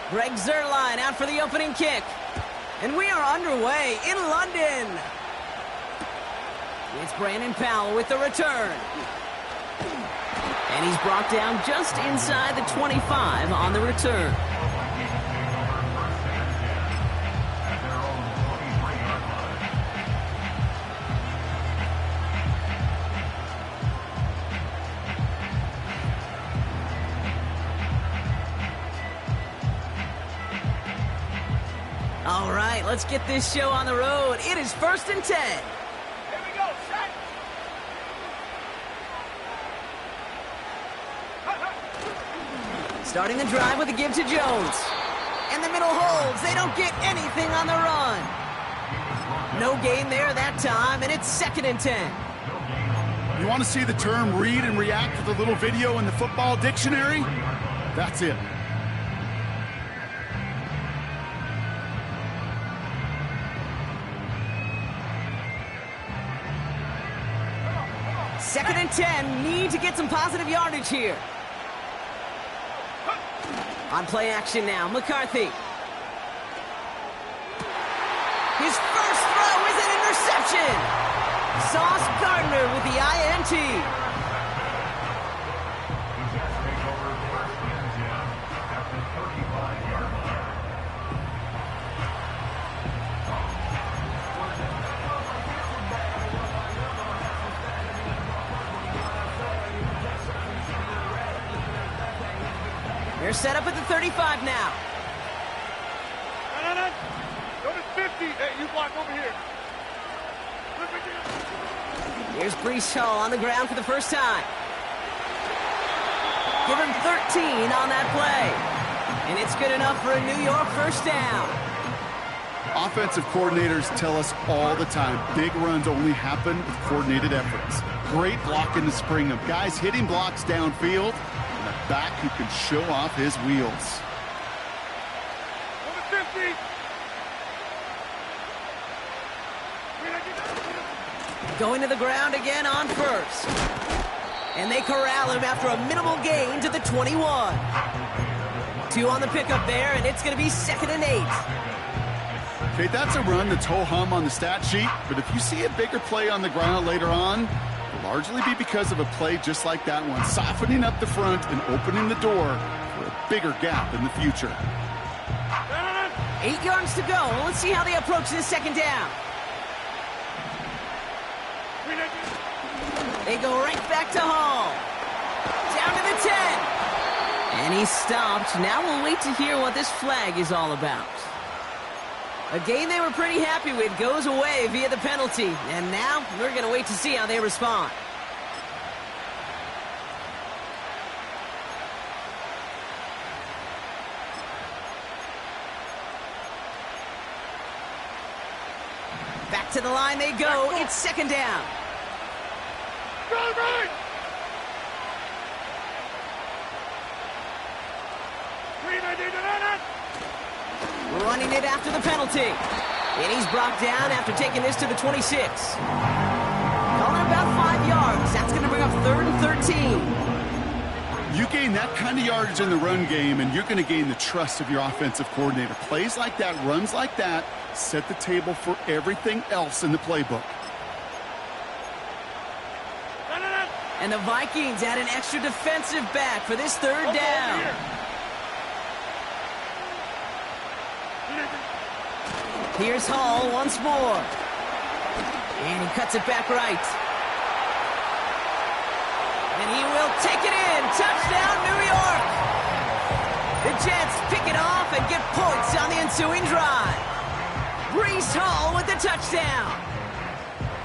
Greg Zuerlein out for the opening kick. And we are underway in London. It's Brandon Powell with the return. And he's brought down just inside the 25 on the return. All right, let's get this show on the road. It is 1st and 10. Here we go, set. Starting the drive with a give to Jones. And the middle holds. They don't get anything on the run. No gain there that time, and it's 2nd and 10. You want to see the term read and react with a little video in the football dictionary? That's it. Second and 10, need to get some positive yardage here. On play action now, McCarthy. His first throw is an interception. Sauce Gardner with the INT. They're set up at the 35 now. No. Number 50. Hey, you block over here. Here's Breece Hall on the ground for the first time. Give him 13 on that play. And it's good enough for a New York first down. Offensive coordinators tell us all the time, big runs only happen with coordinated efforts. Great block in the spring of guys hitting blocks downfield, and a back who can show off his wheels. Number 50. Going to the ground again on first. And they corral him after a minimal gain to the 21. 2 on the pickup there, and it's going to be 2nd and 8. Okay, that's a run that's ho-hum on the stat sheet, but if you see a bigger play on the ground later on, it'll largely be because of a play just like that one, softening up the front and opening the door for a bigger gap in the future. 8 yards to go. Let's see how they approach this second down. They go right back to Hall. Down to the 10. And he's stopped. Now we'll wait to hear what this flag is all about. A game they were pretty happy with goes away via the penalty. And now we're going to wait to see how they respond. Back to the line they go. It's second down. Running it after the penalty. And he's brought down after taking this to the 26. Calling about 5 yards. That's going to bring up 3rd and 13. You gain that kind of yardage in the run game, and you're going to gain the trust of your offensive coordinator. Plays like that, runs like that, set the table for everything else in the playbook. And the Vikings add an extra defensive back for this 3rd down. Here's Hall once more. And he cuts it back right. And he will take it in. Touchdown, New York. The Jets pick it off and get points on the ensuing drive. Breece Hall with the touchdown.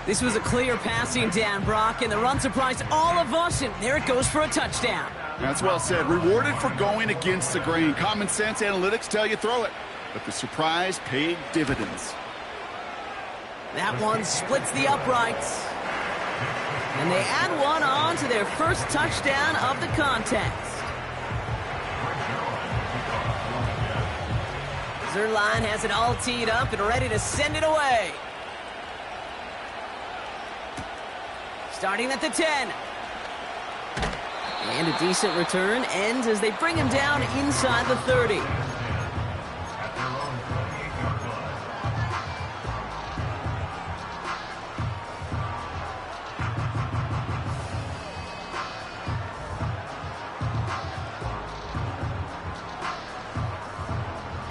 This was a clear passing down, Brock, and the run surprised all of us, and there it goes for a touchdown. That's well said. Rewarded for going against the grain. Common sense analytics tell you throw it, but the surprise paid dividends. That one splits the uprights. And they add one on to their first touchdown of the contest. Zuerlein has it all teed up and ready to send it away. Starting at the 10. And a decent return ends as they bring him down inside the 30.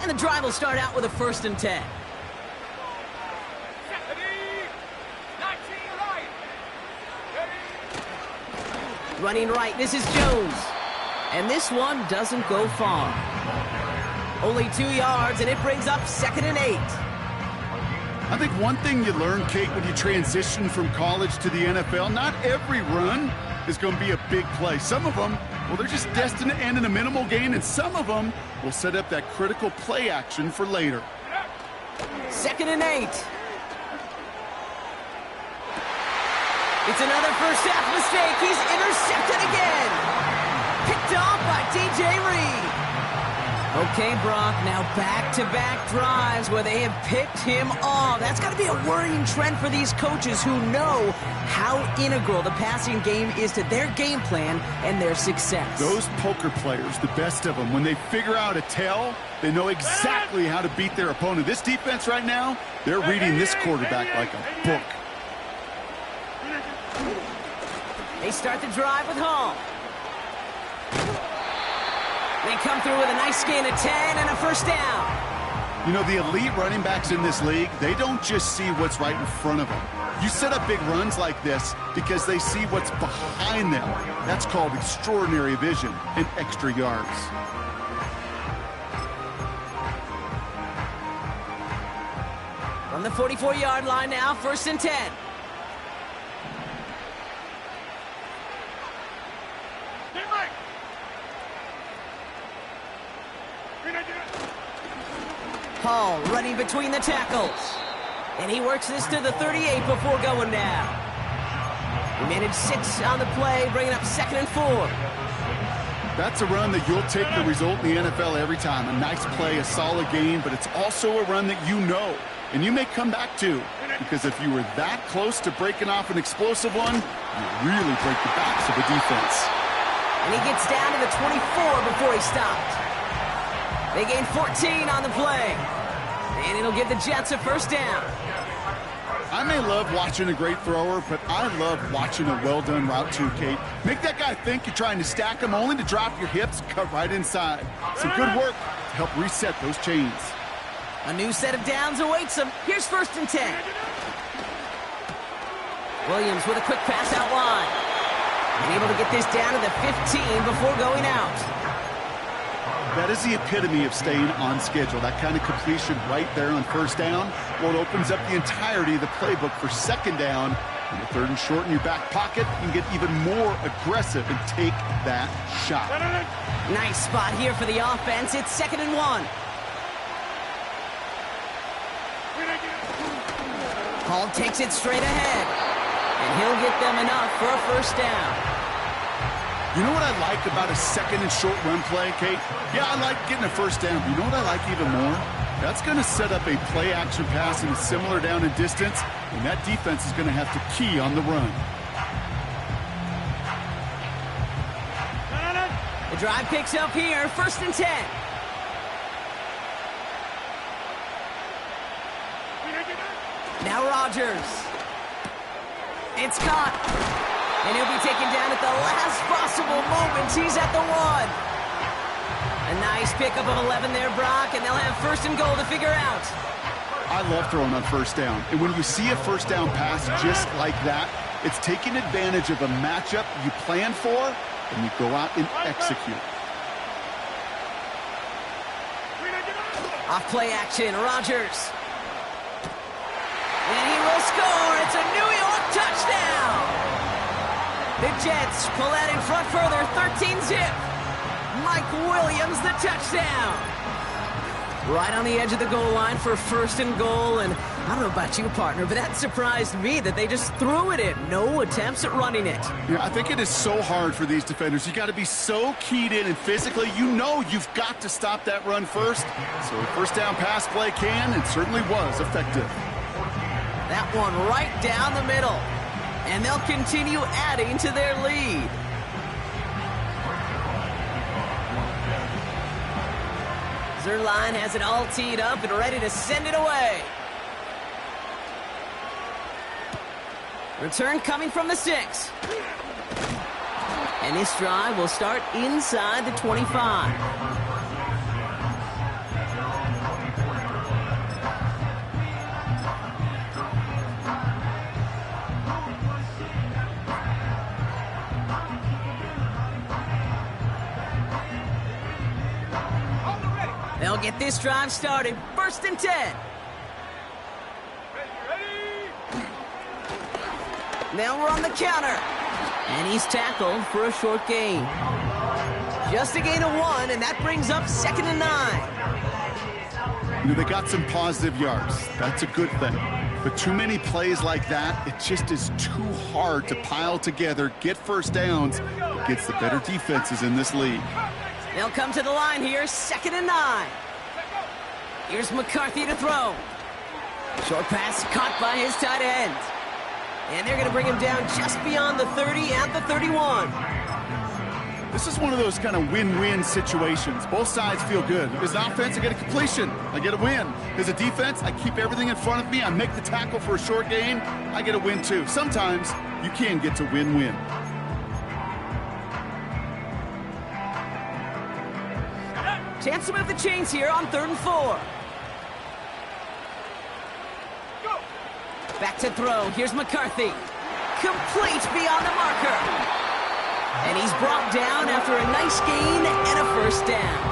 And the drive will start out with a 1st and 10. Running right, this is Jones. And this one doesn't go far. Only 2 yards, and it brings up 2nd and 8. I think one thing you learn, Kate, when you transition from college to the NFL, not every run is going to be a big play. Some of them, well, they're just destined to end in a minimal gain, and some of them will set up that critical play action for later. 2nd and 8. It's another first half mistake. He's intercepted again. Picked off by DJ Reed. Okay, Brock, now back-to-back drives where they have picked him off. That's got to be a worrying trend for these coaches who know how integral the passing game is to their game plan and their success. Those poker players, the best of them, when they figure out a tell, they know exactly how to beat their opponent. This defense right now, they're reading this quarterback like a book. They start the drive with Hall. They come through with a nice gain of 10 and a 1st down. You know, the elite running backs in this league, they don't just see what's right in front of them. You set up big runs like this because they see what's behind them. That's called extraordinary vision and extra yards. From the 44-yard line now, 1st and 10. Hall running between the tackles. And he works this to the 38 before going down. He managed 6 on the play, bringing up 2nd and 4. That's a run that you'll take the result in the NFL every time. A nice play, a solid game, but it's also a run that you know, and you may come back to, because if you were that close to breaking off an explosive one, you really break the backs of the defense. And he gets down to the 24 before he stopped. They gain 14 on the play. And it'll give the Jets a 1st down. I may love watching a great thrower, but I love watching a well-done route too, Kate. Make that guy think you're trying to stack him only to drop your hips, cut right inside. Some good work to help reset those chains. A new set of downs awaits him. Here's 1st and 10. Williams with a quick pass out wide. And able to get this down to the 15 before going out. That is the epitome of staying on schedule. That kind of completion right there on 1st down. Well, it opens up the entirety of the playbook for 2nd down. And the 3rd and short in your back pocket, you can get even more aggressive and take that shot. Nice spot here for the offense. It's 2nd and 1. Hall takes it straight ahead. And he'll get them enough for a 1st down. You know what I like about a 2nd and short run play, Kate? Yeah, I like getting a 1st down. But you know what I like even more? That's going to set up a play-action pass in a similar down and distance, and that defense is going to have to key on the run. The drive picks up here, 1st and 10. Now Rodgers. It's caught. And he'll be taken down at the last possible moment. He's at the 1. A nice pickup of 11 there, Brock, and they'll have 1st and goal to figure out. I love throwing on 1st down. And when you see a 1st down pass just like that, it's taking advantage of a matchup you plan for, and you go out and execute. Off play action, Rodgers. And he will score. It's a New York touchdown. The Jets pull out in front further, 13-zip. Mike Williams, the touchdown. Right on the edge of the goal line for 1st and goal. And I don't know about you, partner, but that surprised me that they just threw it in. No attempts at running it. Yeah, I think it is so hard for these defenders. You got to be so keyed in, and physically, you know you've got to stop that run first. So a 1st down pass play can and certainly was effective. That one right down the middle. And they'll continue adding to their lead. Zerline has it all teed up and ready to send it away. Return coming from the 6. And this drive will start inside the 25. They'll get this drive started. 1st and 10. Now we're on the counter. And he's tackled for a short gain. Just a gain of 1, and that brings up 2nd and 9. You know, they got some positive yards. That's a good thing. But too many plays like that, it just is too hard to pile together, get first downs against the better defenses in this league. They'll come to the line here, 2nd and 9. Here's McCarthy to throw. Short pass caught by his tight end. And they're going to bring him down just beyond the 30 at the 31. This is one of those kind of win-win situations. Both sides feel good. As an offense, I get a completion. I get a win. As a defense, I keep everything in front of me. I make the tackle for a short gain. I get a win, too. Sometimes you can get to win-win. Chance to move the chains here on 3rd and 4. Back to throw. Here's McCarthy. Complete beyond the marker. And he's brought down after a nice gain and a 1st down.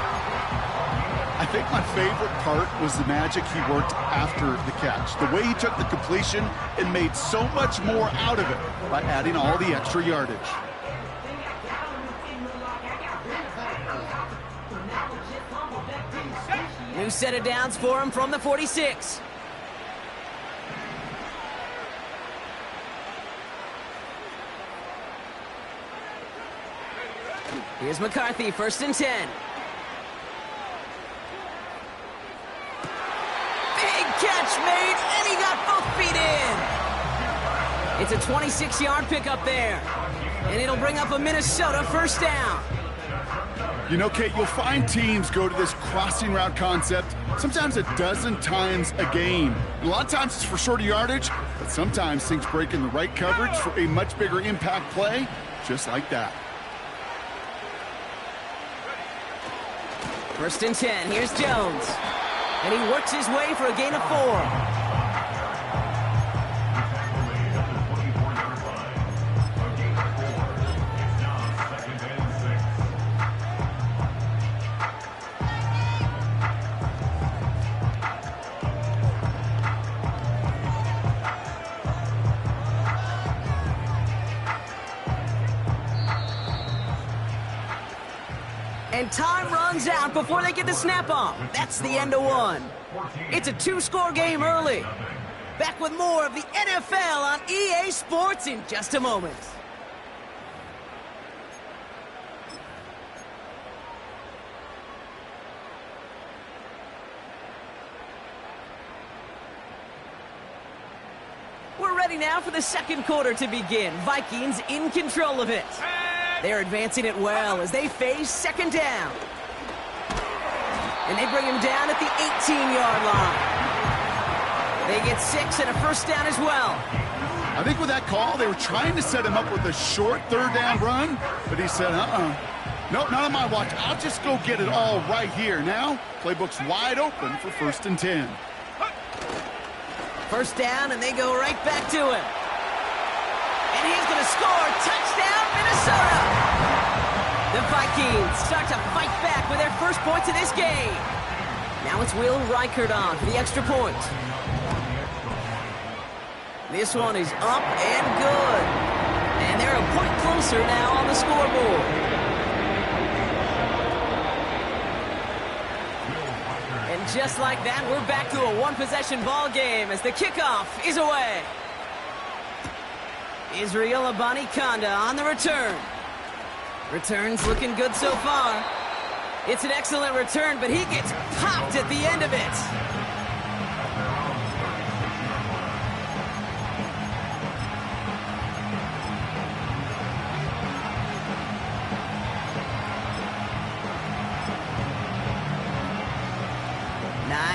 I think my favorite part was the magic he worked after the catch. The way he took the completion and made so much more out of it by adding all the extra yardage. New set of downs for him from the 46. Here's McCarthy, 1st and 10. Big catch made, and he got both feet in. It's a 26-yard pickup there, and it'll bring up a Minnesota 1st down. You know, Kate, you'll find teams go to this crossing route concept sometimes a dozen times a game. And a lot of times it's for shorter yardage, but sometimes things break in the right coverage for a much bigger impact play, just like that. 1st and 10, here's Jones. And he works his way for a gain of 4. And time runs out before they get the snap off. That's the end of 1. It's a 2-score game early. Back with more of the NFL on EA Sports in just a moment. We're ready now for the 2nd quarter to begin. Vikings in control of it. They're advancing it well as they face 2nd down. And they bring him down at the 18-yard line. They get 6 and a 1st down as well. I think with that call, they were trying to set him up with a short 3rd down run, but he said, no, not on my watch. I'll just go get it all right here. Now, playbook's wide open for 1st and 10. 1st down, and they go right back to him. And he's going to score. Touchdown, Minnesota! The Vikings start to fight back with their 1st points of this game. Now it's Will Reichert on for the extra point. This one is up and good. And they're a point closer now on the scoreboard. And just like that, we're back to a 1-possession ball game as the kickoff is away. Israel Abanikanda on the return. Return's looking good so far. It's an excellent return, but he gets popped at the end of it.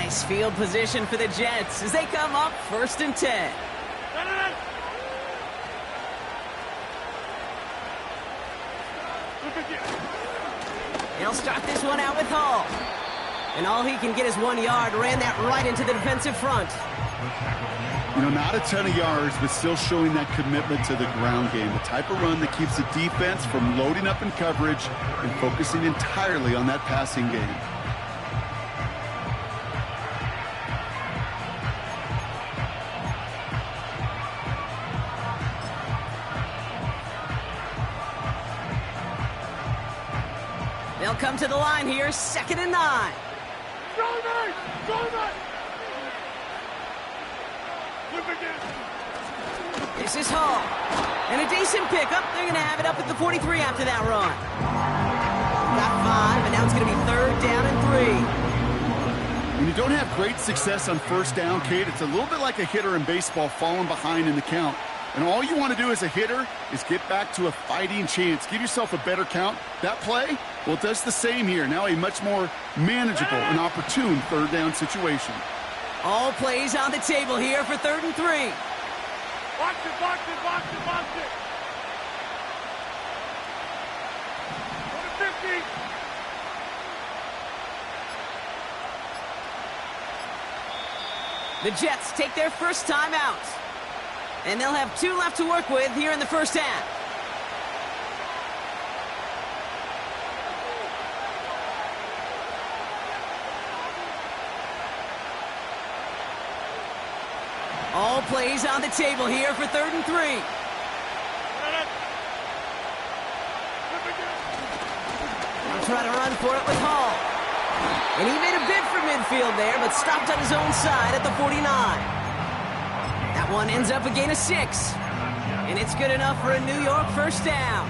Nice field position for the Jets as they come up 1st and 10. He'll start this one out with Hall. And all he can get is 1 yard. Ran that right into the defensive front. You know, not a ton of yards, but still showing that commitment to the ground game. The type of run that keeps the defense from loading up in coverage and focusing entirely on that passing game. They'll come to the line here, 2nd and 9. This is Hall. And a decent pickup. They're going to have it up at the 43 after that run. Got 5, and now it's going to be 3rd down and 3. When you don't have great success on 1st down, Kate, it's a little bit like a hitter in baseball falling behind in the count. And all you want to do as a hitter is get back to a fighting chance. Give yourself a better count. That play, well, it does the same here. Now a much more manageable and opportune 3rd down situation. All plays on the table here for 3rd and 3. Box it, box it, box it, box it. Go to 50. The Jets take their first time out. And they'll have 2 left to work with here in the 1st half. All plays on the table here for 3rd and 3. I'll try to run for it with Hall. And he made a bid for midfield there, but stopped on his own side at the 49. That one ends up a gain of 6. And it's good enough for a New York 1st down.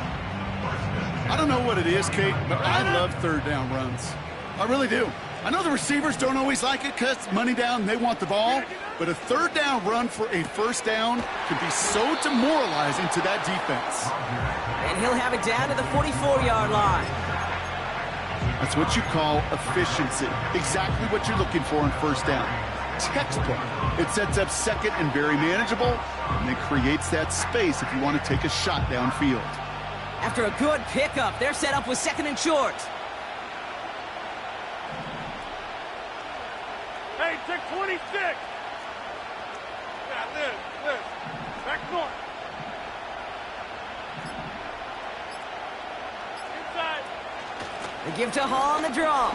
I don't know what it is, Kate, but I love 3rd down runs. I really do. I know the receivers don't always like it because money down, they want the ball. But a 3rd down run for a 1st down can be so demoralizing to that defense. And he'll have it down to the 44-yard line. That's what you call efficiency. Exactly what you're looking for in 1st down. Textbook. It sets up 2nd and very manageable, and it creates that space if you want to take a shot downfield. After a good pickup, they're set up with 2nd and short. Hey, check 26. Yeah, Liz. Back north. Inside. They give to Hall on the draw.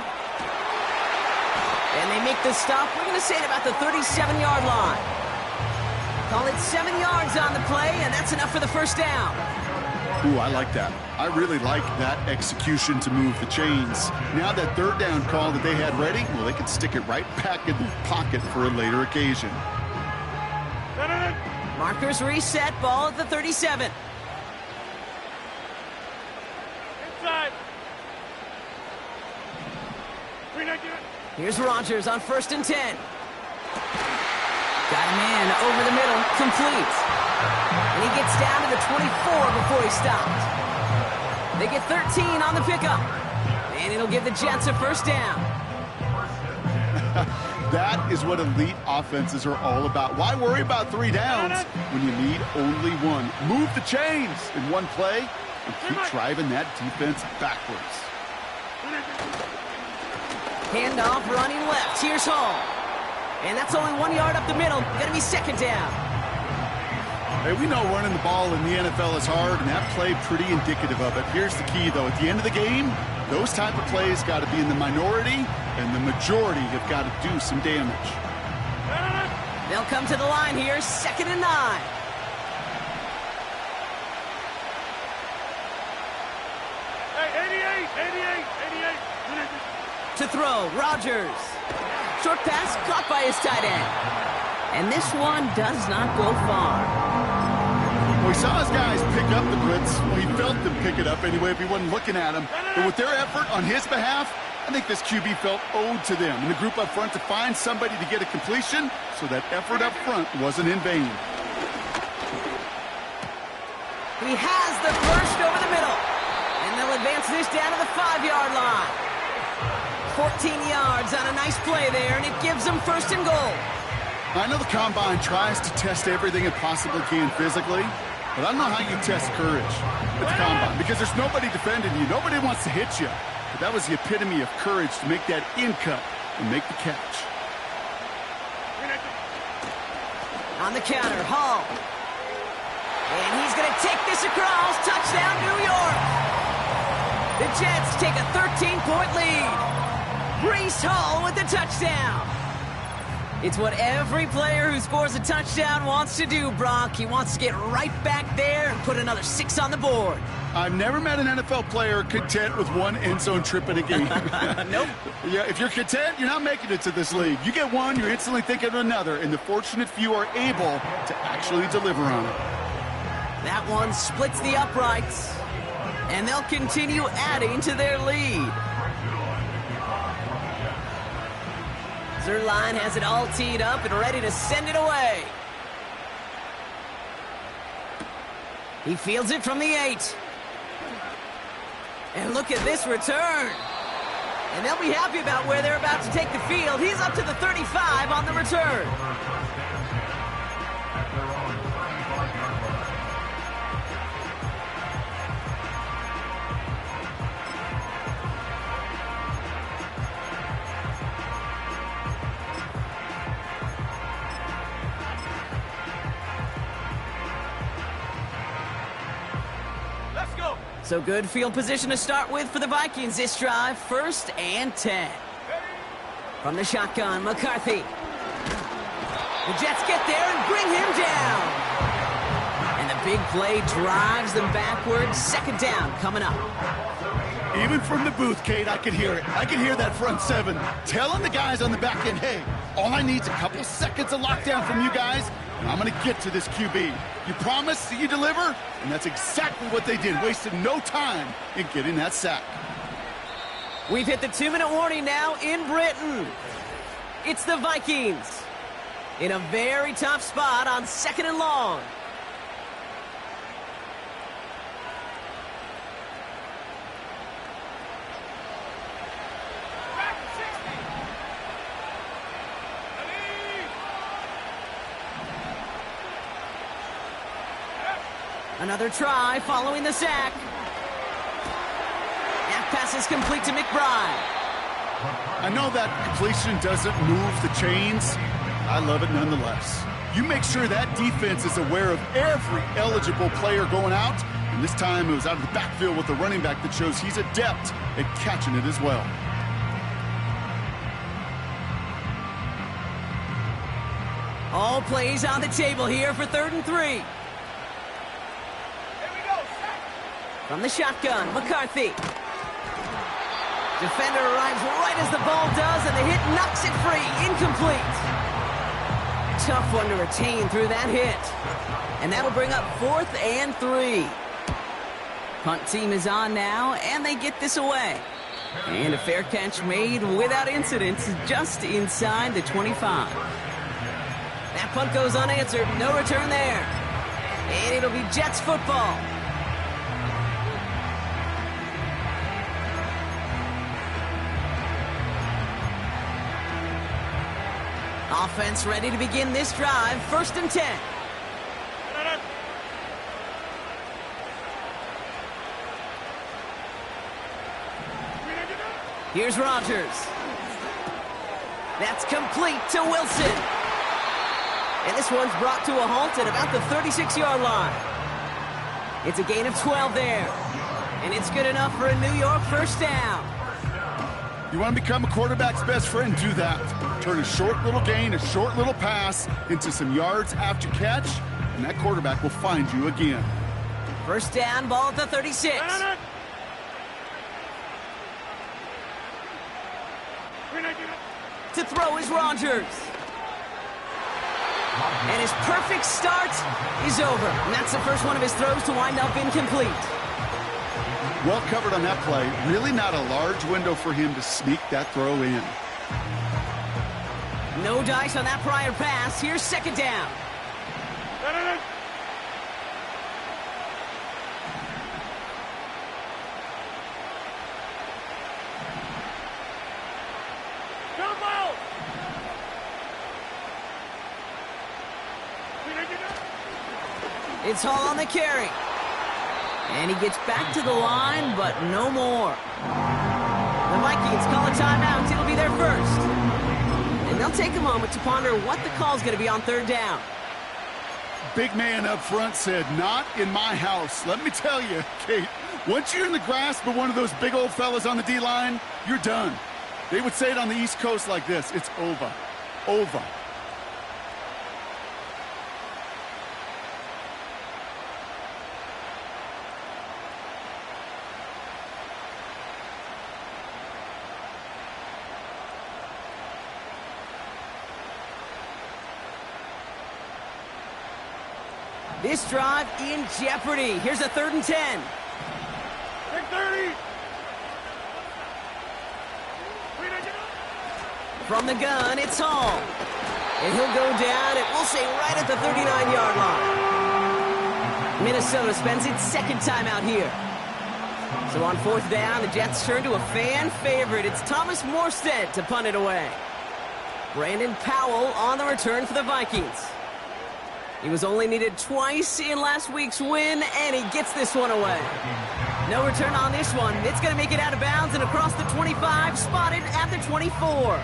And they make the stop. We're going to say it about the 37-yard line. Call it 7 yards on the play, and that's enough for the 1st down. Ooh, I like that. I really like that execution to move the chains. Now that 3rd down call that they had ready, well, they can stick it right back in their pocket for a later occasion. Markers reset, ball at the 37. Inside. Here's Rodgers on 1st and 10. Got him in over the middle, complete. And he gets down to the 24 before he stopped. They get 13 on the pickup. And it'll give the Jets a 1st down. That is what elite offenses are all about. Why worry about 3 downs when you need only 1? Move the chains in one play and keep driving that defense backwards. Handoff running left. Here's Hall. And that's only 1 yard up the middle. Going to be 2nd down. Hey, we know running the ball in the NFL is hard, and that play pretty indicative of it. Here's the key, though. At the end of the game, those type of plays got to be in the minority, and the majority have got to do some damage. They'll come to the line here, 2nd and 9. Hey, 88. To throw, Rodgers. Short pass caught by his tight end. And this one does not go far. Well, he saw his guys pick up the blitz. Well, he felt them pick it up anyway if he wasn't looking at him. But with their effort on his behalf, I think this QB felt owed to them and the group up front to find somebody to get a completion, so that effort up front wasn't in vain. He has the first over the middle. And they'll advance this down to the 5-yard line. 14 yards on a nice play there, and it gives them first and goal. I know the Combine tries to test everything it possibly can physically, but I don't know how you test courage at the Combine because there's nobody defending you. Nobody wants to hit you. But that was the epitome of courage to make that in cut and make the catch. On the counter, Hall. And he's going to take this across. Touchdown, New York. The Jets take a 13-point lead. Breece Hall with the touchdown. It's what every player who scores a touchdown wants to do, Brock. He wants to get right back there and put another 6 on the board. I've never met an NFL player content with one end zone trip in a game. Nope. Yeah, if you're content, you're not making it to this league. You get one, you're instantly thinking of another, and the fortunate few are able to actually deliver on it. That one splits the uprights, and they'll continue adding to their lead. Zuerlein has it all teed up and ready to send it away. He fields it from the 8. And look at this return. And they'll be happy about where they're about to take the field. He's up to the 35 on the return. So good field position to start with for the Vikings this drive. 1st and 10. From the shotgun, McCarthy. The Jets get there and bring him down. And the big play drives them backwards. 2nd down coming up. Even from the booth, Kate, I could hear it. I could hear that front 7 telling the guys on the back end, hey, all I need is a couple seconds of lockdown from you guys, and I'm going to get to this QB. You promise that you deliver? And that's exactly what they did. Wasted no time in getting that sack. We've hit the 2-minute warning now in Britain. It's the Vikings in a very tough spot on 2nd and long. Another try following the sack. That pass is complete to McBride. I know that completion doesn't move the chains. I love it nonetheless. You make sure that defense is aware of every eligible player going out. And this time it was out of the backfield with the running back that shows he's adept at catching it as well. All plays on the table here for 3rd and 3. From the shotgun, McCarthy. Defender arrives right as the ball does, and the hit knocks it free. Incomplete. Tough one to retain through that hit. And that'll bring up 4th and 3. Punt team is on now, and they get this away. And a fair catch made without incident, just inside the 25. That punt goes unanswered. No return there. And it'll be Jets football. Offense ready to begin this drive. 1st and 10. Here's Rodgers. That's complete to Wilson. And this one's brought to a halt at about the 36-yard line. It's a gain of 12 there. And it's good enough for a New York 1st down. You want to become a quarterback's best friend, do that. Turn a short little gain, a short little pass into some yards after catch, and that quarterback will find you again. 1st down, ball at the 36. To throw is Rodgers. And his perfect start is over. And that's the first one of his throws to wind up incomplete. Well covered on that play. Really not a large window for him to sneak that throw in. No dice on that prior pass. Here's 2nd down. It's Hall on the carry. And he gets back to the line, but no more. The Vikings call a timeout. It'll be their first. And they'll take a moment to ponder what the call's going to be on third down. Big man up front said, "Not in my house." Let me tell you, Kate, once you're in the grasp of one of those big old fellas on the D-line, you're done. They would say it on the East Coast like this: it's over. Over. This drive in jeopardy. Here's a 3rd and 10. Big 30. From the gun, it's Hall. And he'll go down, it will say right at the 39-yard line. Minnesota spends its second timeout here. So on 4th down, the Jets turn to a fan favorite. It's Thomas Morstead to punt it away. Brandon Powell on the return for the Vikings. He was only needed twice in last week's win, and he gets this one away. No return on this one. It's going to make it out of bounds and across the 25, spotted at the 24.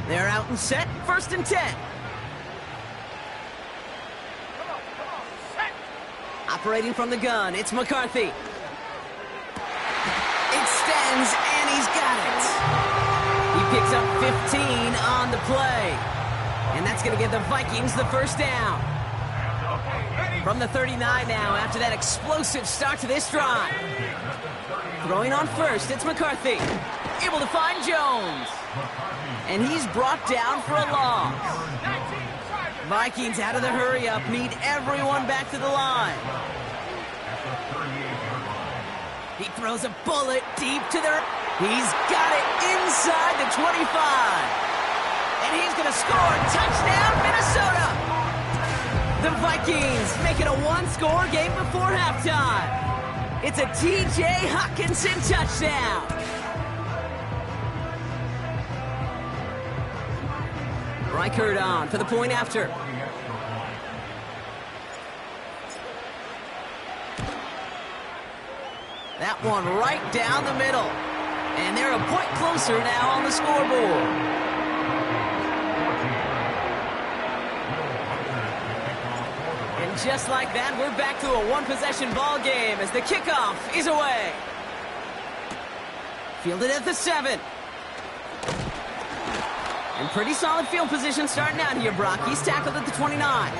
They're out and set, 1st and 10. Operating from the gun, it's McCarthy. Extends, and he's got it. He picks up 15 on the play. And that's going to give the Vikings the 1st down. From the 39 now, after that explosive start to this drive. Throwing on 1st, it's McCarthy. Able to find Jones. And he's brought down for a loss. Vikings out of the hurry-up, need everyone back to the line. He throws a bullet deep to their... He's got it inside the 25. And he's going to score. Touchdown, Minnesota! The Vikings make it a one-score game before halftime. It's a T.J. Hockenson touchdown. Reichert on for the point after. That one right down the middle. And they're a point closer now on the scoreboard. And just like that, we're back to a one-possession ball game as the kickoff is away. Fielded at the 7. And pretty solid field position starting out here, Brock. He's tackled at the 29.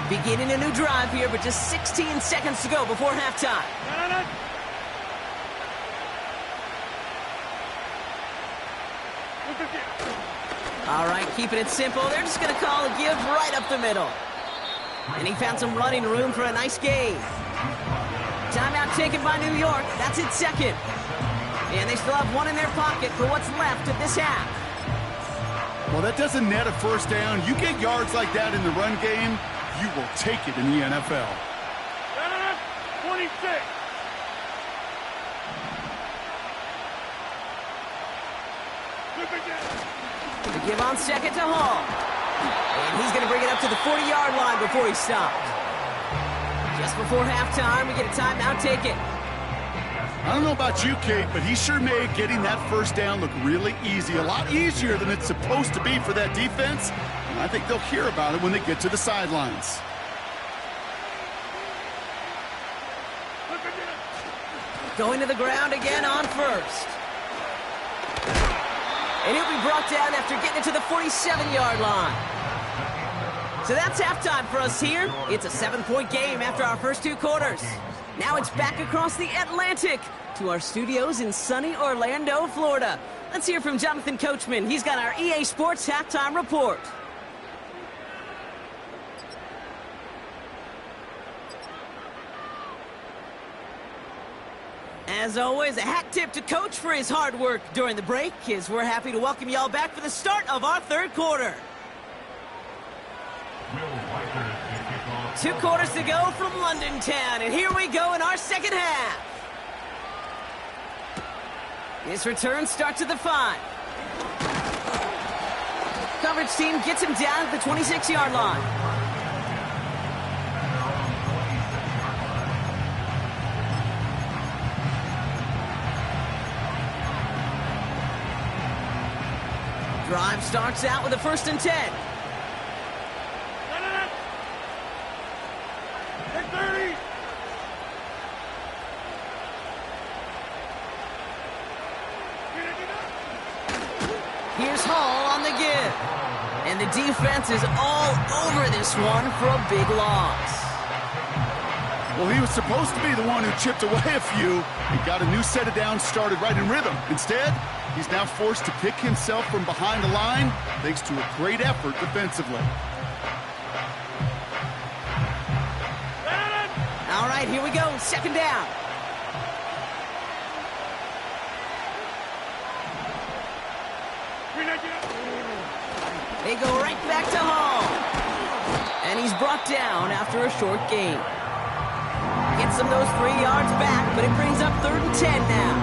Beginning a new drive here, but just 16 seconds to go before halftime. All right, keeping it simple. They're just going to call a give right up the middle. And he found some running room for a nice gain. Timeout taken by New York. That's its 2nd. And they still have one in their pocket for what's left of this half. Well, that doesn't net a 1st down. You get yards like that in the run game, you will take it in the NFL. 26. The give on 2nd to Hall. And he's going to bring it up to the 40-yard line before he stopped. Just before halftime, we get a timeout taken. I don't know about you, Kate, but he sure made getting that 1st down look really easy. A lot easier than it's supposed to be for that defense. And I think they'll hear about it when they get to the sidelines. Going to the ground again on 1st. And he'll be brought down after getting it to the 47-yard line. So that's halftime for us here. It's a 7-point game after our first 2 quarters. Now it's back across the Atlantic to our studios in sunny Orlando, Florida. Let's hear from Jonathan Coachman. He's got our EA Sports halftime report. As always, a hat tip to Coach for his hard work during the break, as we're happy to welcome y'all back for the start of our 3rd quarter. 2 quarters to go from London Town, and here we go in our 2nd half. This return starts at the 5. Coverage team gets him down at the 26-yard line. Drive starts out with a 1st and 10. Take 30. Here's Hall on the give. And the defense is all over this one for a big loss. Well, he was supposed to be the one who chipped away a few and got a new set of downs started right in rhythm. Instead, he's now forced to pick himself from behind the line thanks to a great effort defensively. All right, here we go. 2nd down. They go right back to Hall. And he's brought down after a short gain. Gets him those 3 yards back, but it brings up 3rd and 10 now.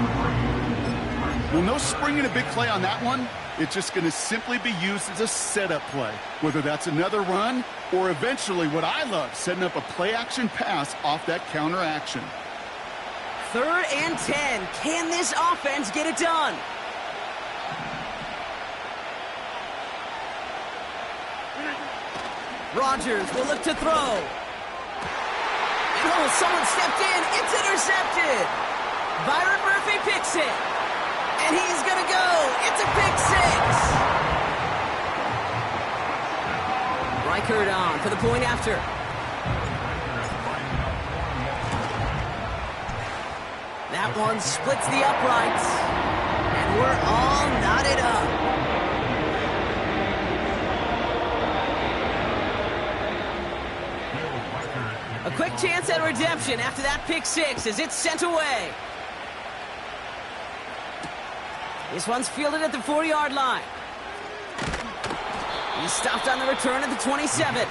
Well, no springing a big play on that one. It's just going to simply be used as a setup play, whether that's another run or eventually what I love, setting up a play-action pass off that counter action. 3rd and 10. Can this offense get it done? Rodgers will look to throw. And oh, someone stepped in. It's intercepted. Byron Murphy picks it. And he's going to go. It's a pick 6. Reichert on for the point after. That one splits the uprights. And we're all knotted up. A quick chance at redemption after that pick 6 as it's sent away. This one's fielded at the 4-yard line. He's stopped on the return at the 27.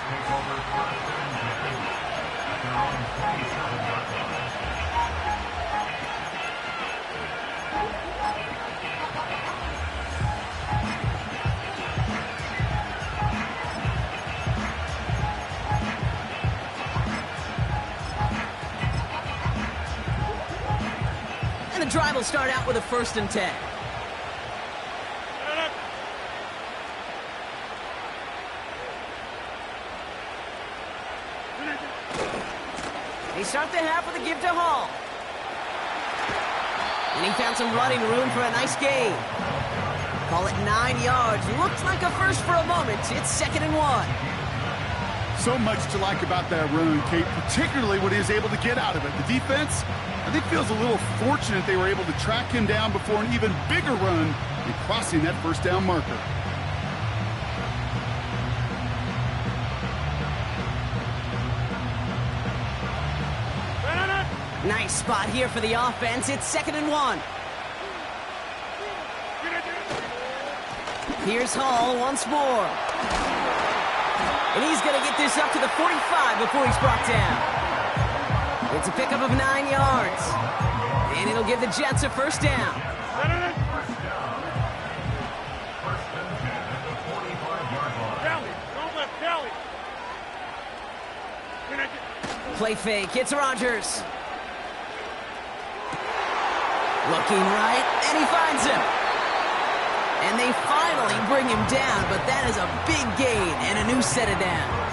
And the drive will start out with a 1st and 10. They start the half with a give to Hall. And he found some running room for a nice gain. Call it 9 yards. Looked like a first for a moment. It's 2nd and 1. So much to like about that run, Kate, particularly what he was able to get out of it. The defense, I think, feels a little fortunate they were able to track him down before an even bigger run and crossing that 1st down marker. Nice spot here for the offense. It's 2nd and 1. Here's Hall once more. And he's going to get this up to the 45 before he's brought down. It's a pickup of 9 yards. And it'll give the Jets a 1st down. Play fake. It's Rodgers. Looking right, and he finds him. And they finally bring him down, but that is a big gain and a new set of downs.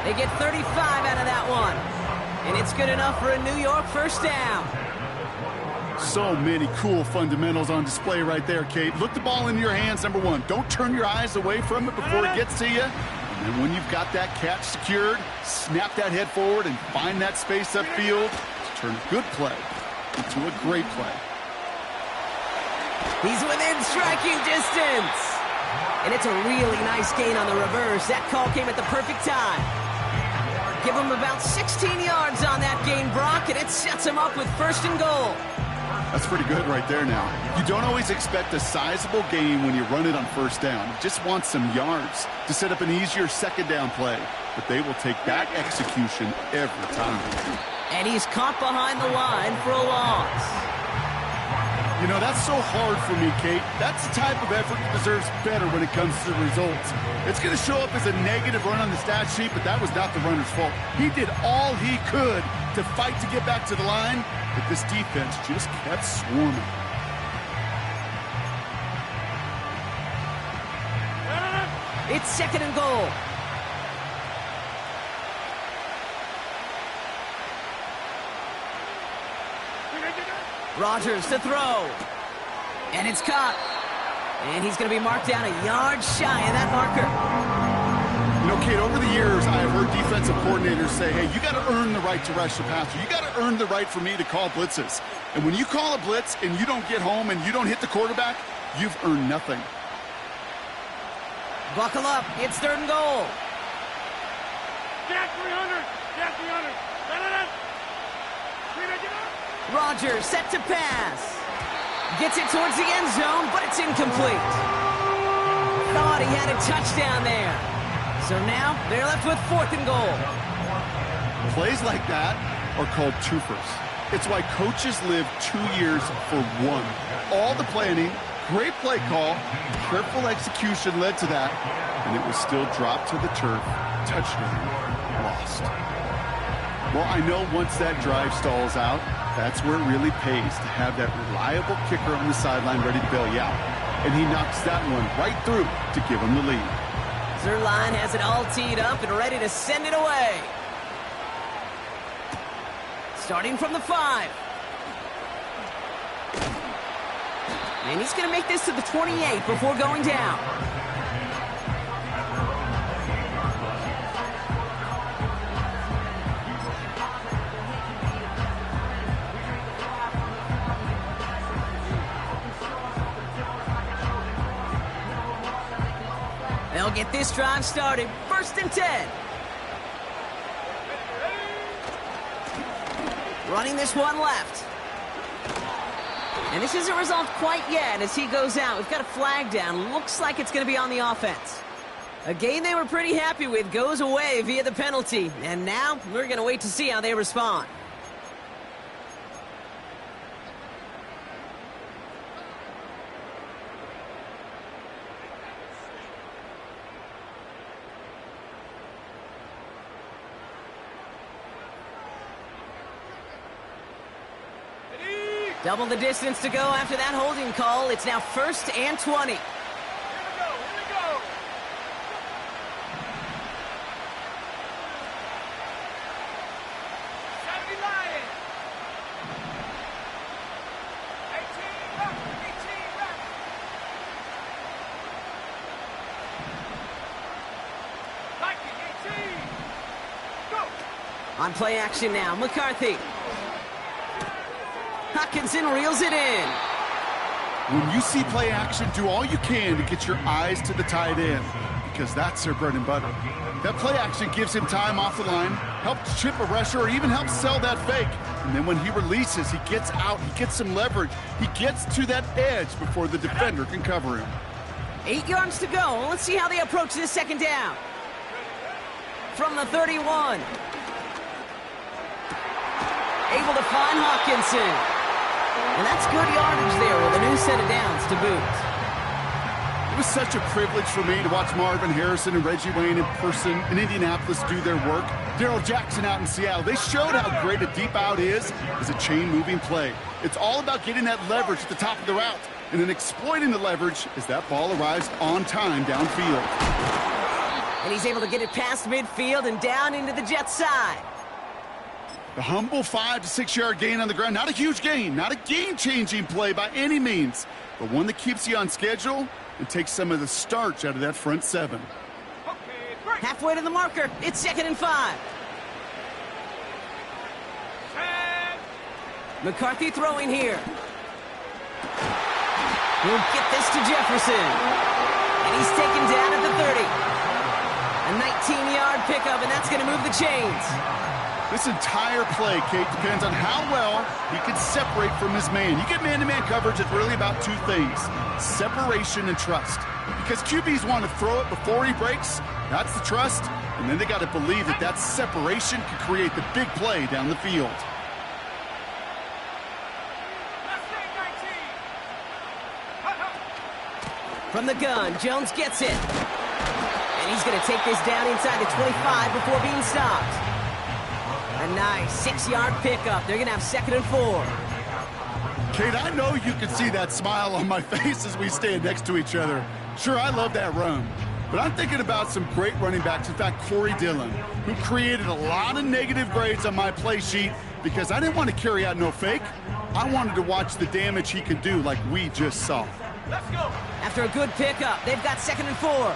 They get 35 out of that one. And it's good enough for a New York 1st down. So many cool fundamentals on display right there, Kate. Look the ball into your hands, number 1. Don't turn your eyes away from it before it gets to you. And when you've got that catch secured, snap that head forward and find that space upfield to turn a good play into a great play. He's within striking distance. And it's a really nice gain on the reverse. That call came at the perfect time. Give him about 16 yards on that gain, Brock, and it sets him up with 1st and goal. That's pretty good right there now. You don't always expect a sizable gain when you run it on 1st down. You just want some yards to set up an easier 2nd down play. But they will take that execution every time. And he's caught behind the line for a loss. You know, that's so hard for me, Kate. That's the type of effort that deserves better when it comes to the results. It's going to show up as a negative run on the stat sheet, but that was not the runner's fault. He did all he could to fight to get back to the line, but this defense just kept swarming. It's 2nd and goal. Rodgers to throw. And it's caught. And he's going to be marked down a yard shy of that marker. You know, Kate, over the years, I have heard defensive coordinators say, hey, you got to earn the right to rush the passer. You got to earn the right for me to call blitzes. And when you call a blitz and you don't get home and you don't hit the quarterback, you've earned nothing. Buckle up. It's 3rd and goal. Jack 300. Jack 300. Rodgers set to pass. Gets it towards the end zone, but it's incomplete. Thought he had a touchdown there. So now they're left with 4th and goal. Plays like that are called twofers. It's why coaches live 2 years for one. All the planning, great play call, careful execution led to that, and it was still dropped to the turf. Touchdown, lost. Well, I know once that drive stalls out, that's where it really pays to have that reliable kicker on the sideline ready to bail you out. And he knocks that one right through to give him the lead. Zuerlein has it all teed up and ready to send it away. Starting from the 5. And he's going to make this to the 28 before going down. They'll get this drive started. 1st and 10. Running this one left. And this isn't resolved quite yet as he goes out. We've got a flag down. Looks like it's going to be on the offense. A game they were pretty happy with goes away via the penalty. And now we're going to wait to see how they respond. Double the distance to go after that holding call. It's now 1st and 20. Here we go. Saturday Lions. 18 left. 18 left. Viking 18. Go. On play action now, McCarthy. Hockenson reels it in. When you see play action, do all you can to get your eyes to the tight end, because that's their bread and butter. That play action gives him time off the line, helps chip a rusher, or even helps sell that fake. And then when he releases, he gets out, he gets some leverage. He gets to that edge before the defender can cover him. 8 yards to go. Let's see how they approach this 2nd down. From the 31. Able to find Hockenson. And that's good yardage there with a new set of downs to boot. It was such a privilege for me to watch Marvin Harrison and Reggie Wayne in person in Indianapolis do their work. Darrell Jackson out in Seattle. They showed how great a deep out is as a chain-moving play. It's all about getting that leverage at the top of the route and then exploiting the leverage as that ball arrives on time downfield. And he's able to get it past midfield and down into the Jets' side. The humble 5 to 6 yard gain on the ground. Not a huge gain, not a game-changing play by any means, but one that keeps you on schedule and takes some of the starch out of that front 7. Okay, 3. Halfway to the marker. It's 2nd and 5. McCarthy throwing here. He'll get this to Jefferson. And he's taken down at the 30. A 19-yard pickup, and that's going to move the chains. This entire play, Kate, depends on how well he can separate from his man. You get man-to-man coverage, it's really about two things: separation and trust. Because QBs want to throw it before he breaks. That's the trust. And then they got to believe that that separation can create the big play down the field. From the gun, Jones gets it. And he's going to take this down inside the 25 before being stopped. A nice 6-yard pickup. They're going to have 2nd and 4. Kate, I know you can see that smile on my face as we stand next to each other. Sure, I love that run. But I'm thinking about some great running backs. In fact, Corey Dillon, who created a lot of negative grades on my play sheet because I didn't want to carry out no fake. I wanted to watch the damage he could do like we just saw. Let's go. After a good pickup, they've got 2nd and 4.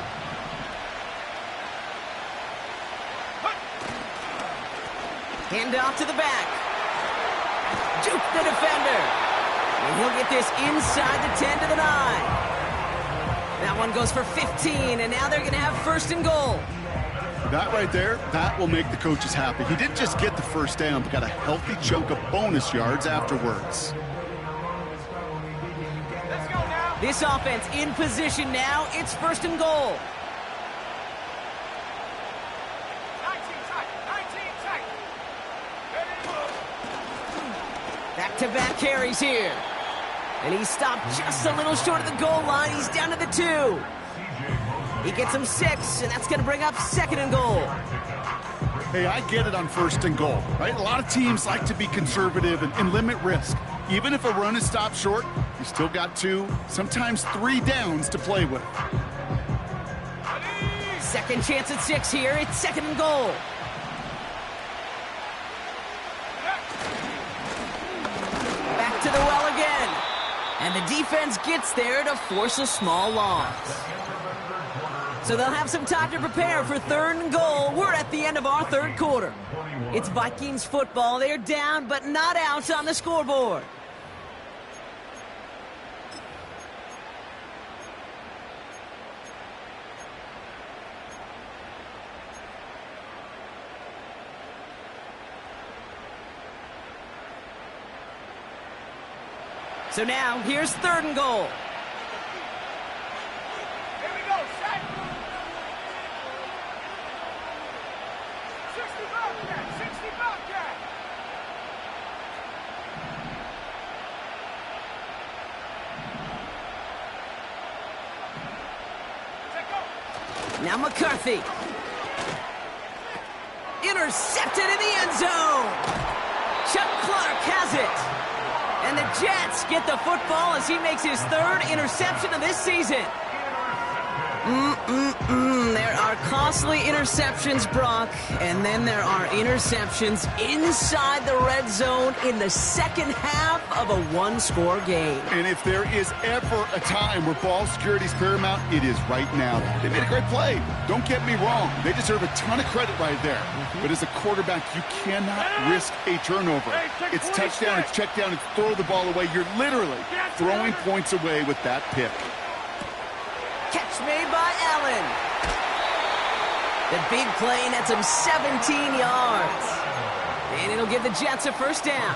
Hand off to the back. Juke the defender. And he'll get this inside the 10 to the 9. That one goes for 15, and now they're going to have 1st and goal. That right there, that will make the coaches happy. He didn't just get the first down, but got a healthy chunk of bonus yards afterwards. Let's go now. This offense in position now. It's 1st and goal. 19 tight. 19 tight. Back-to-back carries here. And he's stopped just a little short of the goal line. He's down to the 2. He gets him 6, and that's going to bring up 2nd and goal. Hey, I get it on 1st and goal, right? A lot of teams like to be conservative and limit risk. Even if a run is stopped short, you still got 2, sometimes 3 downs to play with. Second chance at 6 here. It's 2nd and goal. Back to the well again. And the defense gets there to force a small loss. So they'll have some time to prepare for 3rd and goal. We're at the end of our 3rd quarter. It's Vikings football. They're down, but not out on the scoreboard. So now, here's 3rd and goal. Here we go. Set. 60 Bobcat. 60 Bobcat. Set go. Now McCarthy. Intercepted in the end zone. Chuck Clark has it. And the Jets get the football as he makes his 3rd interception of this season. There are costly interceptions, Brock, and then there are interceptions inside the red zone in the second half of a one-score game. And if there is ever a time where ball security is paramount, it is right now. They made a great play. Don't get me wrong. They deserve a ton of credit right there. But as a quarterback, you cannot risk a turnover. It's touchdown, it's check down, it's throw the ball away. You're literally throwing points away with that pick. Catch made by Allen. The big play nets him 17 yards. And it'll give the Jets a 1st down.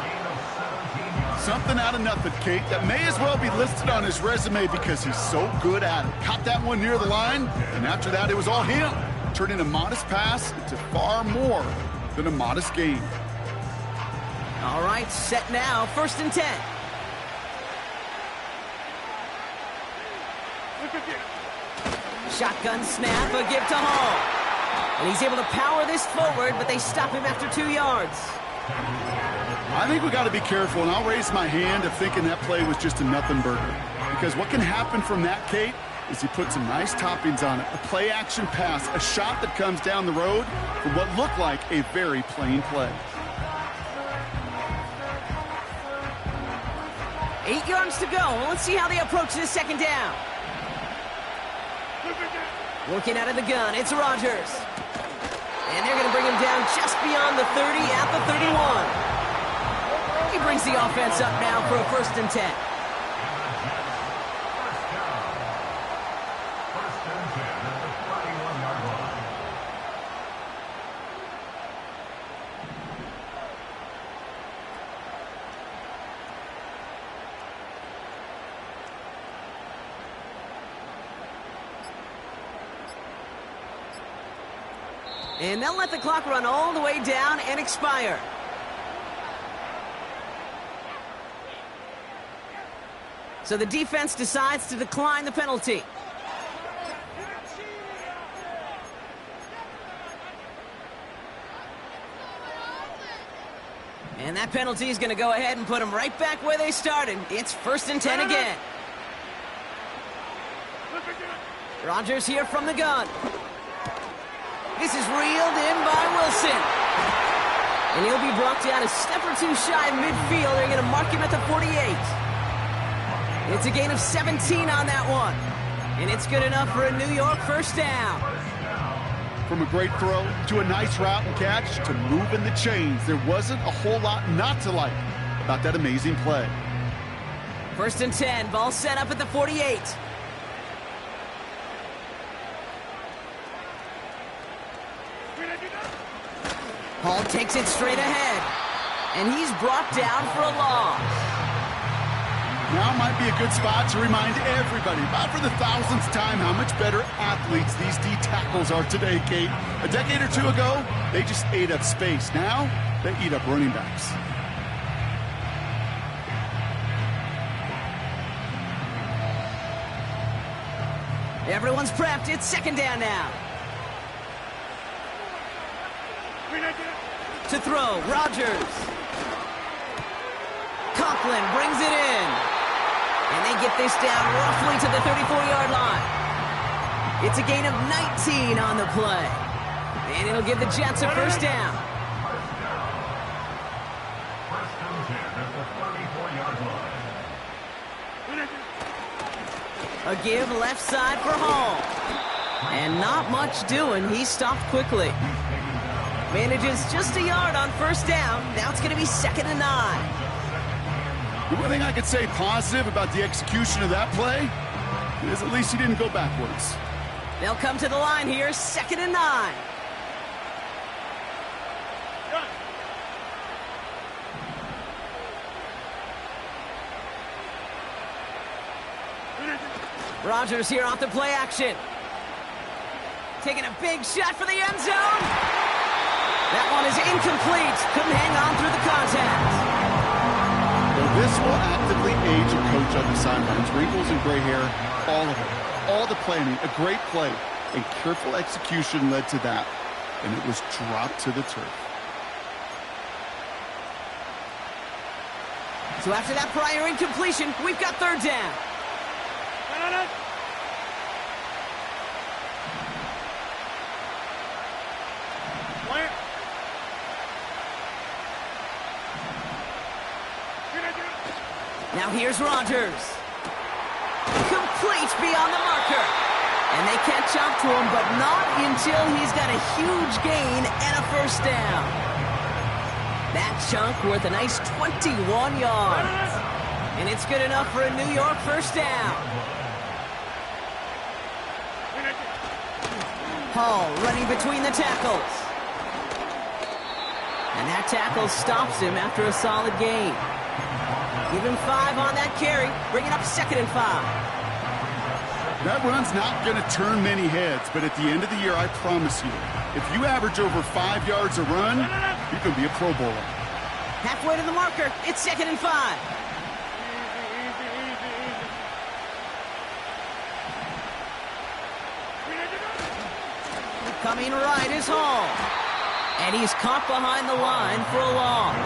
Something out of nothing, Kate, that may as well be listed on his resume because he's so good at it. Caught that one near the line, and after that, it was all him. Turning a modest pass into far more than a modest game. All right, set now, 1st and 10. Shotgun snap, a give to Hall. And he's able to power this forward, but they stop him after 2 yards. I think we got to be careful, and I'll raise my hand of thinking that play was just a nothing burger. Because what can happen from that, Kate, is he put some nice toppings on it. A play-action pass, a shot that comes down the road for what looked like a very plain play. 8 yards to go. Let's see how they approach this 2nd down. Working out of the gun, it's Rodgers. And they're going to bring him down just beyond the 30 at the 31. He brings the offense up now for a 1st and 10. And they'll let the clock run all the way down and expire. So the defense decides to decline the penalty. And that penalty is going to go ahead and put them right back where they started. It's 1st and 10 again. Rodgers here from the gun. This is reeled in by Wilson. And he'll be brought down a step or two shy of midfield. They're going to mark him at the 48. It's a gain of 17 on that one. And it's good enough for a New York 1st down. From a great throw to a nice route and catch to moving the chains, there wasn't a whole lot not to like about that amazing play. 1st and 10, ball set up at the 48. Hall takes it straight ahead, and he's brought down for a loss. Now might be a good spot to remind everybody, about for the 1000th time, how much better athletes these D tackles are today, Kate. A decade or two ago, they just ate up space. Now, they eat up running backs. Everyone's prepped. It's 2nd down now. To throw, Rodgers. Conklin brings it in. And they get this down roughly to the 34-yard line. It's a gain of 19 on the play. And it'll give the Jets a 1st down. A give left side for Hall. And not much doing. He stopped quickly. Manages just a yard on 1st down. Now it's going to be 2nd and 9. The one thing I could say positive about the execution of that play is at least he didn't go backwards. They'll come to the line here, 2nd and 9. Rodgers here off the play action. Taking a big shot for the end zone. That one is incomplete. Couldn't hang on through the contact. Well, this will actively age a coach on the sidelines. Wrinkles and gray hair, all of it. All the planning, a great play, and careful execution led to that. And it was dropped to the turf. So after that prior incompletion, we've got 3rd down. Now here's Rodgers. Complete beyond the marker. And they catch up to him, but not until he's got a huge gain and a 1st down. That chunk worth a nice 21 yards. And it's good enough for a New York 1st down. Hall running between the tackles. And that tackle stops him after a solid gain. Give him 5 on that carry, bringing up 2nd and 5. That run's not going to turn many heads, but at the end of the year, I promise you, if you average over 5 yards a run, you can be a Pro Bowler. Halfway to the marker, it's 2nd and 5. Coming right is Hall. And he's caught behind the line for a loss.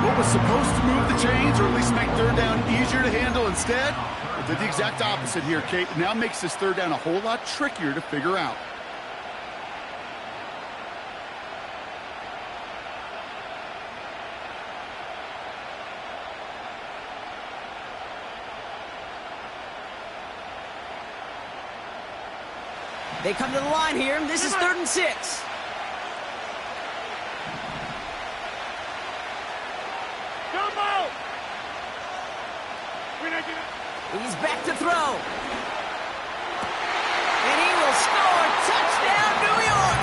What was supposed to move the chains, or at least make 3rd down easier to handle instead, it did the exact opposite here, Kate. It now makes this 3rd down a whole lot trickier to figure out. They come to the line here. This is 3rd and 6. He's back to throw. And he will score. Touchdown, New York!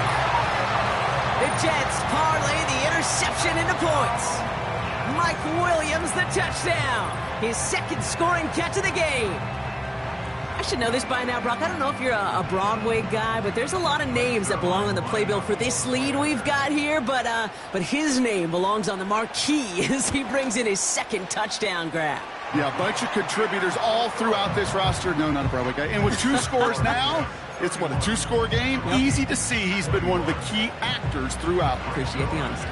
The Jets parlay the interception into points. Mike Williams, the touchdown. His 2nd scoring catch of the game. I should know this by now, Brock. I don't know if you're a Broadway guy, but there's a lot of names that belong on the playbill for this lead we've got here. But his name belongs on the marquee as he brings in his 2nd touchdown grab. Yeah, a bunch of contributors all throughout this roster. No, not a Broadway guy. And with 2 scores now, it's what, a 2-score game? Yep. Easy to see he's been one of the key actors throughout. Appreciate the honesty.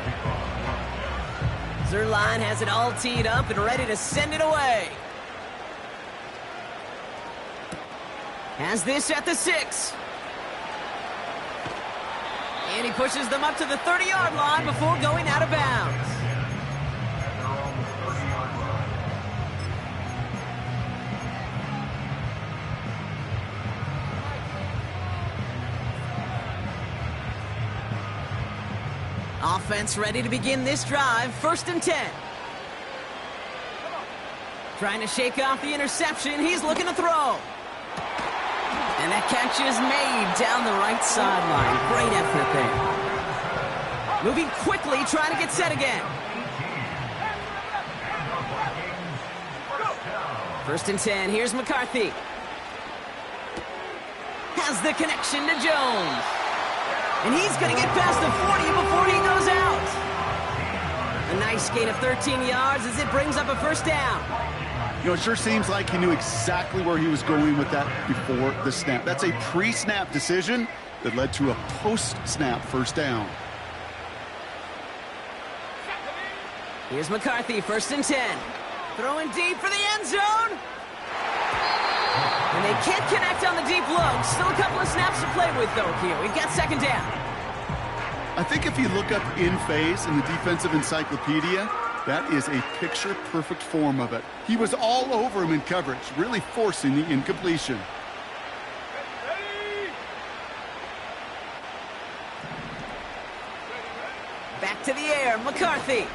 Zuerlein has it all teed up and ready to send it away. Has this at the 6. And he pushes them up to the 30-yard line before going out of bounds. Offense ready to begin this drive. 1st and 10. Trying to shake off the interception. He's looking to throw. And that catch is made down the right sideline. Great effort there. Moving quickly, trying to get set again. 1st and 10. Here's McCarthy. Has the connection to Jones. And he's going to get past the 40 before he goes out. A nice gain of 13 yards as it brings up a 1st down. You know, it sure seems like he knew exactly where he was going with that before the snap. That's a pre-snap decision that led to a post-snap 1st down. Here's McCarthy, 1st and 10. Throwing deep for the end zone. And they can't connect on the deep low. Still a couple of snaps to play with, though, here. We've got 2nd down. I think if you look up in phase in the defensive encyclopedia, that is a picture-perfect form of it. He was all over him in coverage, really forcing the incompletion. Back to the air, McCarthy.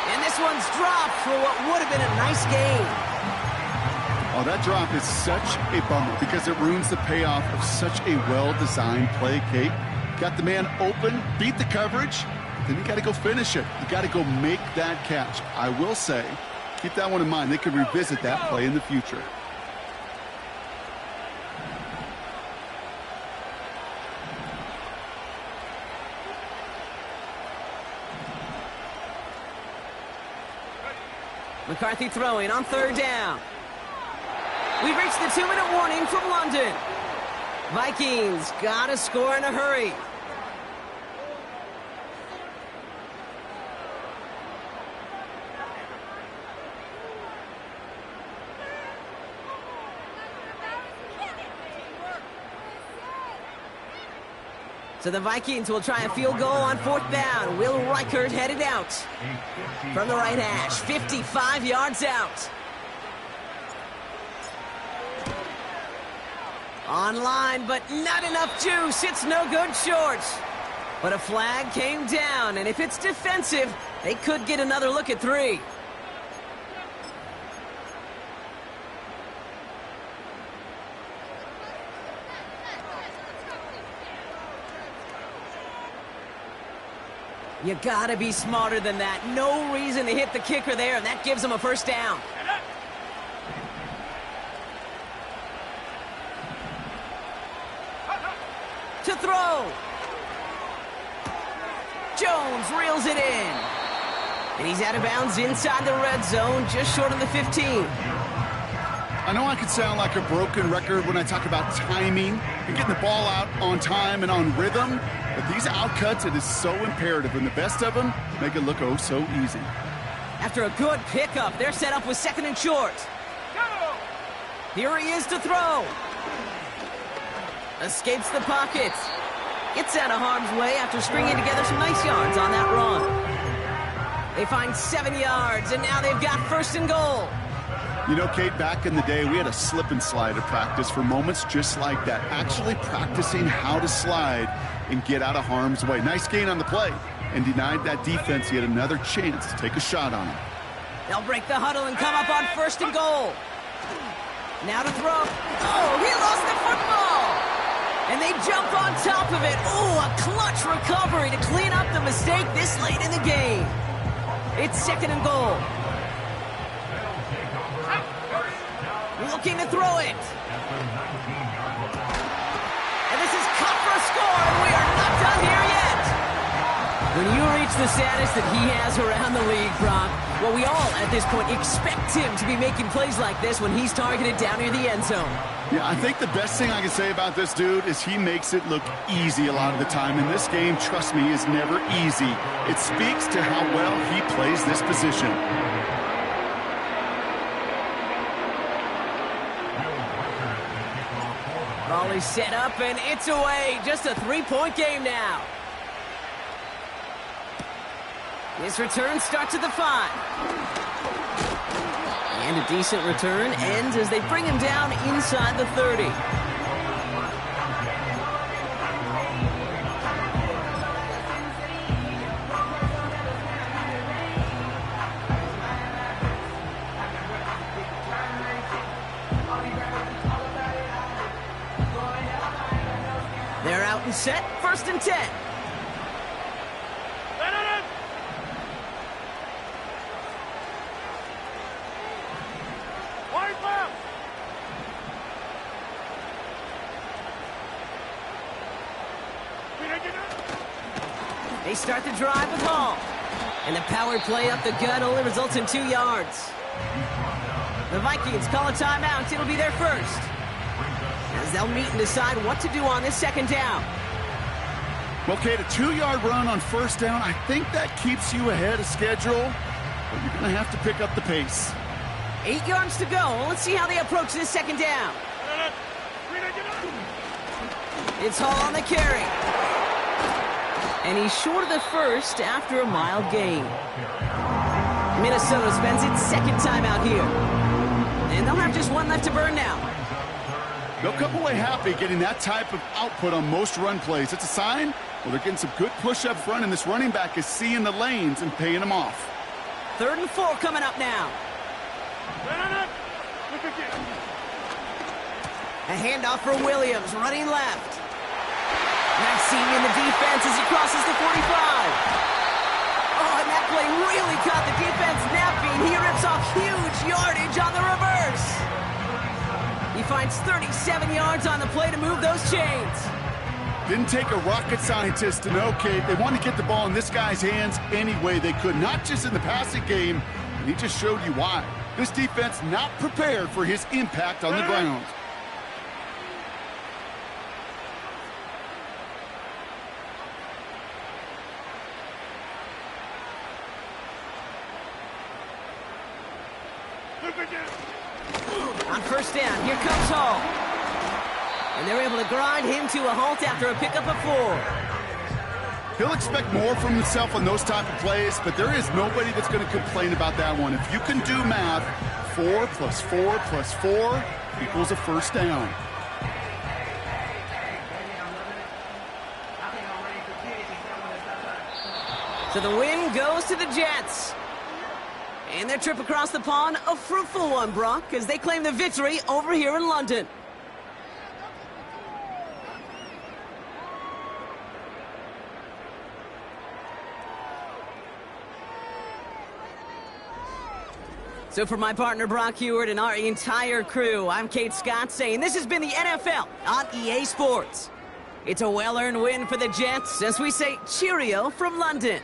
And this one's dropped for what would have been a nice game. Oh, that drop is such a bummer because it ruins the payoff of such a well-designed play, Kate. Got the man open, beat the coverage, then you got to go finish it. You got to go make that catch. I will say, keep that one in mind. They could revisit that play in the future. McCarthy throwing on 3rd down. We've reached the 2-minute warning from London. Vikings got to score in a hurry. So the Vikings will try a field goal on 4th down. Will Reichert headed out from the right hash, 55 yards out. Online, but not enough juice. It's no good short. But a flag came down, and if it's defensive, they could get another look at 3. You gotta be smarter than that. No reason to hit the kicker there, and that gives them a 1st down. To throw. Jones reels it in. And he's out of bounds inside the red zone, just short of the 15. I know I could sound like a broken record when I talk about timing and getting the ball out on time and on rhythm, but these outcuts, it is so imperative, and the best of them make it look oh so easy. After a good pickup, they're set up with 2nd and short. Here he is to throw. Escapes the pocket. Gets out of harm's way after stringing together some nice yards on that run. They find 7 yards, and now they've got 1st and goal. You know, Kate, back in the day, we had a slip and slide at practice for moments just like that. Actually practicing how to slide and get out of harm's way. Nice gain on the play, and denied that defense yet another chance to take a shot on him. They'll break the huddle and come up on 1st and goal. Now to throw. Oh, he lost the football. And they jump on top of it. Oh, a clutch recovery to clean up the mistake this late in the game. It's 2nd and goal. Looking to throw it. And this is cut for a score, and we are not done here yet. When you reach the status that he has around the league, Brock, well, we all, at this point, expect him to be making plays like this when he's targeted down near the end zone. Yeah, I think the best thing I can say about this dude is he makes it look easy a lot of the time. And this game, trust me, is never easy. It speaks to how well he plays this position. Volley set up, and it's away. Just a 3-point game now. This return starts at the 5. And a decent return ends as they bring him down inside the 30. They're out and set, 1st and 10. They start the drive with Hall. And the power play up the gut only results in 2 yards. The Vikings call a timeout. It'll be their first, as they'll meet and decide what to do on this 2nd down. Well, Kate, a 2-yard run on 1st down, I think that keeps you ahead of schedule, but you're going to have to pick up the pace. 8 yards to go. Let's see how they approach this 2nd down. It's Hall on the carry. And he's short of the first after a mild gain. Minnesota spends its 2nd timeout here. And they'll have just 1 left to burn now. They'll come away happy getting that type of output on most run plays. It's a sign, well, they're getting some good push up front, and this running back is seeing the lanes and paying them off. 3rd and 4 coming up now. A handoff for Williams, running left. Nice seeing in the defense as he crosses the 45. Oh, and that play really caught the defense napping. He rips off huge yardage on the reverse. He finds 37 yards on the play to move those chains. Didn't take a rocket scientist to know, Kate. They wanted to get the ball in this guy's hands any way they could, not just in the passing game, and he just showed you why. This defense not prepared for his impact on the ground. On 1st down, here comes Hall. And they're able to grind him to a halt after a pickup of 4. He'll expect more from himself on those type of plays, but there is nobody that's going to complain about that one. If you can do math, 4 plus 4 plus 4 equals a 1st down. So the win goes to the Jets. And their trip across the pond, a fruitful one, Brock, as they claim the victory over here in London. So for my partner, Brock Huard, and our entire crew, I'm Kate Scott saying this has been the NFL on EA Sports. It's a well-earned win for the Jets as we say cheerio from London.